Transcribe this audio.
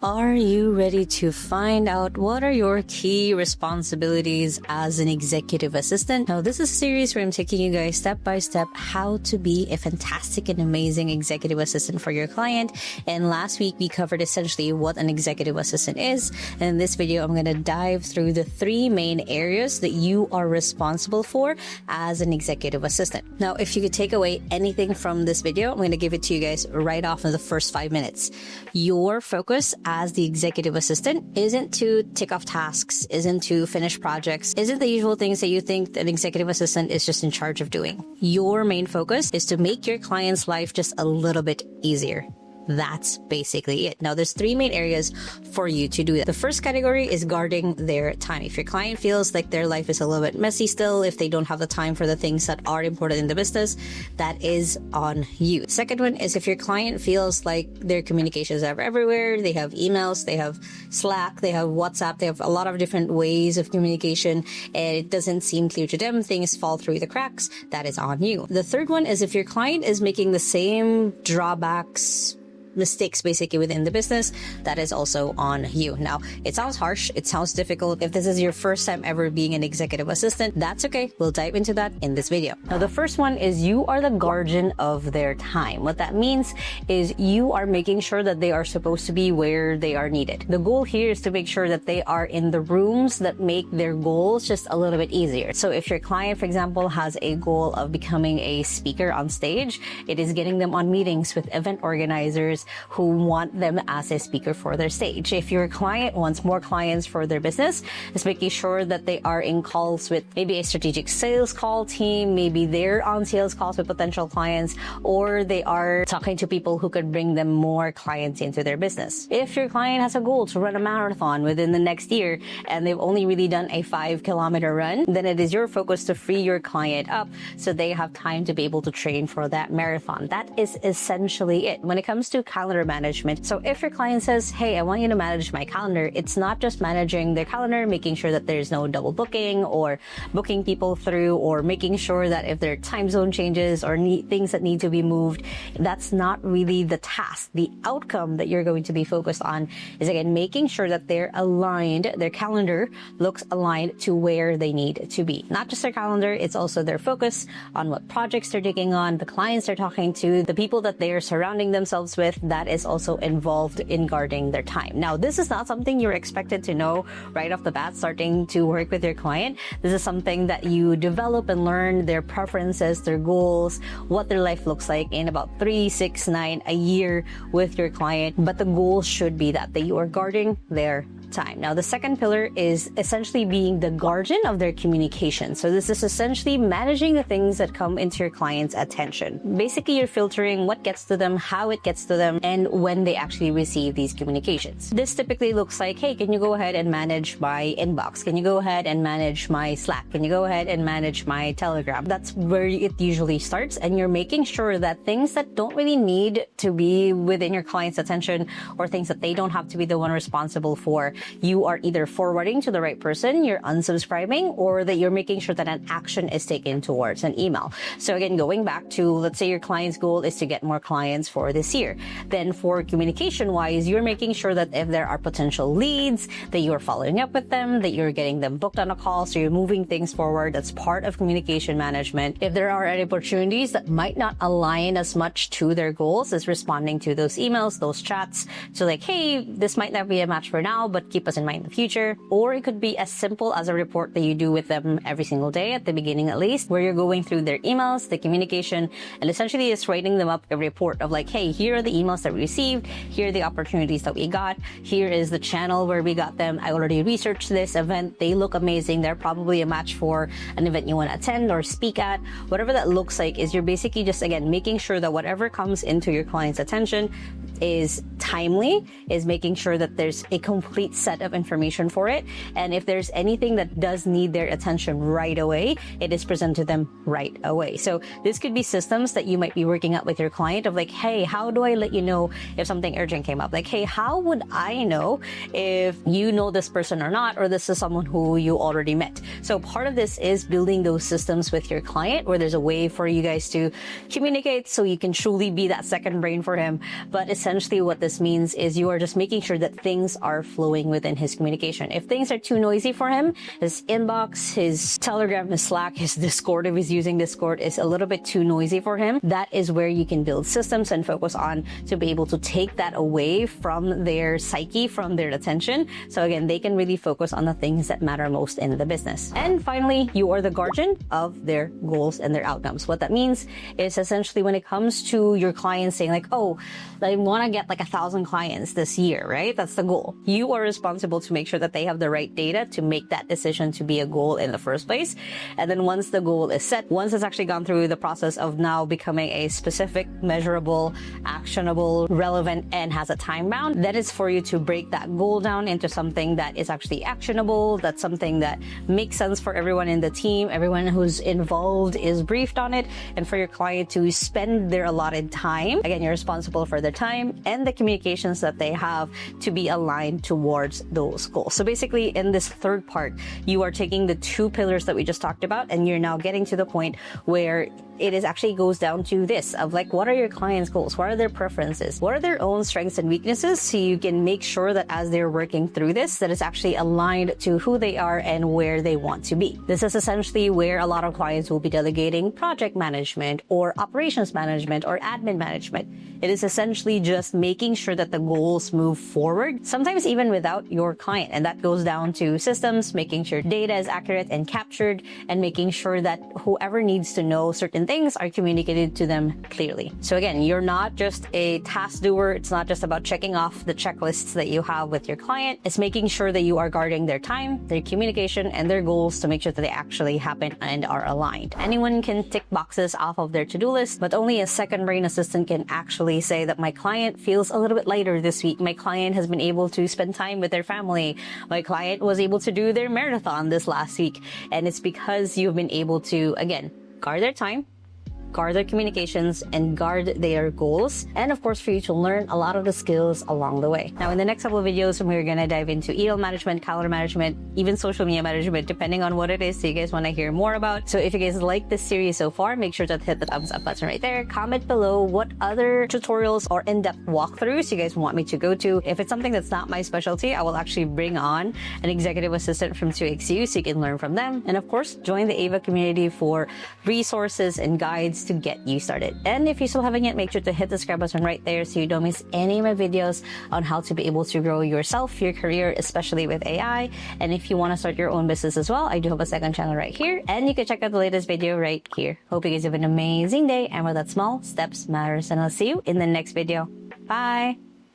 Are you ready to find out what are your key responsibilities as an executive assistant? Now, this is a series where I'm taking you guys step by step how to be a fantastic and amazing executive assistant for your client. And last week, we covered essentially what an executive assistant is. And in this video, I'm going to dive through the three main areas that you are responsible for as an executive assistant. Now, if you could take away anything from this video, I'm going to give it to you guys right off in the first 5 minutes. Your focus as the executive assistant isn't to tick off tasks, isn't to finish projects, isn't the usual things that you think an executive assistant is just in charge of doing. Your main focus is to make your client's life just a little bit easier. That's basically it. Now, there's three main areas for you to do that. The first category is guarding their time. If your client feels like their life is a little bit messy still, if they don't have the time for the things that are important in the business, that is on you. Second one is if your client feels like their communications are everywhere, they have emails, they have Slack, they have WhatsApp, they have a lot of different ways of communication, and it doesn't seem clear to them, things fall through the cracks, that is on you. The third one is if your client is making the same mistakes basically within the business, that is also on you. Now, it sounds harsh, it sounds difficult. If this is your first time ever being an executive assistant, that's okay. We'll dive into that in this video. Now, the first one is you are the guardian of their time. What that means is you are making sure that they are supposed to be where they are needed. The goal here is to make sure that they are in the rooms that make their goals just a little bit easier. So if your client, for example, has a goal of becoming a speaker on stage, it is getting them on meetings with event organizers who want them as a speaker for their stage. If your client wants more clients for their business, it's making sure that they are in calls with maybe a strategic sales call team, maybe they're on sales calls with potential clients, or they are talking to people who could bring them more clients into their business. If your client has a goal to run a marathon within the next year and they've only really done a 5-kilometer run, then it is your focus to free your client up so they have time to be able to train for that marathon. That is essentially it. When it comes to calendar management. So if your client says, hey, I want you to manage my calendar, it's not just managing their calendar, making sure that there's no double booking or booking people through or making sure that if there are time zone changes or things that need to be moved, that's not really the task. The outcome that you're going to be focused on is, again, making sure that they're aligned, their calendar looks aligned to where they need to be. Not just their calendar, it's also their focus on what projects they're taking on, the clients they're talking to, the people that they're surrounding themselves with. That is also involved in guarding their time. Now, this is not something you're expected to know right off the bat starting to work with your client. This is something that you develop and learn their preferences, their goals, what their life looks like in about 3, 6, 9, a year with your client. But the goal should be that you are guarding their time. Now, the second pillar is essentially being the guardian of their communication. So this is essentially managing the things that come into your client's attention. Basically, you're filtering what gets to them, how it gets to them, and when they actually receive these communications. This typically looks like, hey, can you go ahead and manage my inbox? Can you go ahead and manage my Slack? Can you go ahead and manage my Telegram? That's where it usually starts, and you're making sure that things that don't really need to be within your client's attention or things that they don't have to be the one responsible for, you are either forwarding to the right person, you're unsubscribing, or that you're making sure that an action is taken towards an email. So again, going back to, let's say your client's goal is to get more clients for this year. Then for communication wise, you're making sure that if there are potential leads, that you're following up with them, that you're getting them booked on a call. So you're moving things forward. That's part of communication management. If there are any opportunities that might not align as much to their goals, is responding to those emails, those chats. So like, hey, this might not be a match for now, but keep us in mind in the future. Or it could be as simple as a report that you do with them every single day at the beginning at least, where you're going through their emails, the communication, and essentially just writing them up a report of like, hey, here are the emails that we received, here are the opportunities that we got, here is the channel where we got them, I already researched this event, they look amazing, they're probably a match for an event you want to attend or speak at. Whatever that looks like is you're basically just, again, making sure that whatever comes into your client's attention is timely, is making sure that there's a complete set of information for it. And if there's anything that does need their attention right away, it is presented to them right away. So this could be systems that you might be working out with your client of like, hey, how do I let you know if something urgent came up? Like, hey, how would I know if you know this person or not, or this is someone who you already met? So part of this is building those systems with your client where there's a way for you guys to communicate so you can truly be that second brain for him. But it's essentially what this means is you are just making sure that things are flowing within his communication. If things are too noisy for him, his inbox, his Telegram, his Slack, his Discord, if he's using Discord, is a little bit too noisy for him, that is where you can build systems and focus on to be able to take that away from their psyche, from their attention. So again, they can really focus on the things that matter most in the business. And finally, you are the guardian of their goals and their outcomes. What that means is essentially when it comes to your clients saying like, oh, I want to get like 1,000 clients this year, right? That's the goal. You are responsible to make sure that they have the right data to make that decision to be a goal in the first place. And then once the goal is set, once it's actually gone through the process of now becoming a specific, measurable, actionable, relevant, and has a time bound, that is for you to break that goal down into something that is actually actionable, that's something that makes sense for everyone in the team, everyone who's involved is briefed on it, and for your client to spend their allotted time. Again, you're responsible for their time and the communications that they have to be aligned towards those goals. So basically, in this third part, you are taking the two pillars that we just talked about, and you're now getting to the point where it is actually goes down to this of like, what are your clients' goals? What are their preferences? What are their own strengths and weaknesses? So you can make sure that as they're working through this, that it's actually aligned to who they are and where they want to be. This is essentially where a lot of clients will be delegating project management or operations management or admin management. It is essentially just making sure that the goals move forward, sometimes even without your client. And that goes down to systems, making sure data is accurate and captured, and making sure that whoever needs to know certain things are communicated to them clearly. So again, you're not just a task doer. It's not just about checking off the checklists that you have with your client. It's making sure that you are guarding their time, their communication, and their goals to make sure that they actually happen and are aligned. Anyone can tick boxes off of their to-do list, but only a second brain assistant can actually say that my client feels a little bit lighter this week. My client has been able to spend time with their family. My client was able to do their marathon this last week. And it's because you've been able to, again, guard their time, guard their communications, and guard their goals. And of course, for you to learn a lot of the skills along the way. Now, in the next couple of videos, we're going to dive into email management, calendar management, even social media management, depending on what it is that you guys want to hear more about. So if you guys like this series so far, make sure to hit the thumbs up button right there. Comment below what other tutorials or in-depth walkthroughs you guys want me to go to. If it's something that's not my specialty, I will actually bring on an executive assistant from 2XU so you can learn from them. And of course, join the Ava community for resources and guides to get you started. And if you still haven't yet, make sure to hit the subscribe button right there so you don't miss any of my videos on how to be able to grow yourself, your career, especially with AI. And if you want to start your own business as well, I do have a second channel right here, and you can check out the latest video right here. Hope you guys have an amazing day, and with that, small steps matters, and I'll see you in the next video. Bye.